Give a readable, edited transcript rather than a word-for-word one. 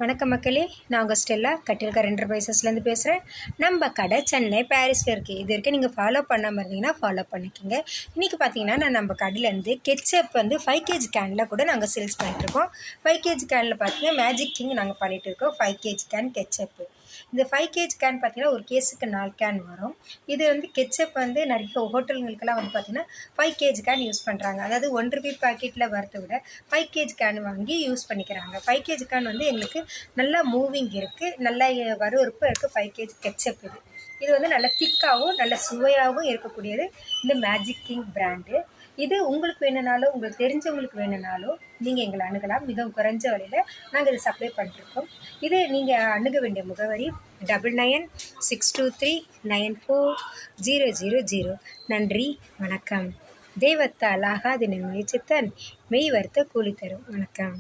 வணக்கம் மக்களே, நான் உங்கள் ஸ்டெல்லா கட்டில்கார் என்டர்பிரைசஸ்லேருந்து பேசுகிறேன். நம்ம கடை சென்னை பாரிஸில் இருக்குது. இது வரைக்கும் நீங்கள் ஃபாலோ பண்ணாமல் இருந்தீங்கன்னா ஃபாலோ பண்ணிக்கோங்க. இன்றைக்கி பார்த்தீங்கன்னா நான் நம்ம கடையிலேருந்து கெட்சப் 5 kg கேனில் கூட நாங்கள் சேல்ஸ் பண்ணிகிட்ருக்கோம். 5 kg கேனில் பார்த்தீங்கன்னா மேஜிக் கிங் நாங்கள் பண்ணிகிட்டு இருக்கோம். 5 kg கேன் கெட்சப்பு. இந்த 5 kg கேன் பார்த்தீங்கன்னா ஒரு கேஸுக்கு 4 கேன் வரும். இது கெட்சப் நிறைய ஹோட்டலுங்களுக்கெல்லாம் பார்த்தீங்கன்னா 5 kg கேன் யூஸ் பண்ணுறாங்க. அதாவது 1 ரூபி பாக்கெட்டில் வரதை விட 5 kg கேன் வாங்கி யூஸ் பண்ணிக்கிறாங்க. 5 kg கேன் எங்களுக்கு நல்லா மூவிங் இருக்குது, நல்லா வறுவறுப்பு இருக்குது. 5 kg கெட்சப் இது நல்லா திக்காகவும் நல்ல சுவையாகவும் இருக்கக்கூடியது இந்த மேஜிக் கிங் பிராண்டு. இது உங்களுக்கு வேணுனாலும் உங்களுக்கு தெரிஞ்சவங்களுக்கு வேணுனாலும் நீங்கள் எங்களை அணுகலாம். மிகவும் குறைஞ்ச விலையில் நாங்கள் இதை சப்ளை பண்ணிருக்கோம். இது நீங்கள் அணுக வேண்டிய முகவரி 9962394000. நன்றி, வணக்கம். தெய்வத்தால் ஆகாது முயற்சித்தான் மெய் வருத்த கூலி தரும். வணக்கம்.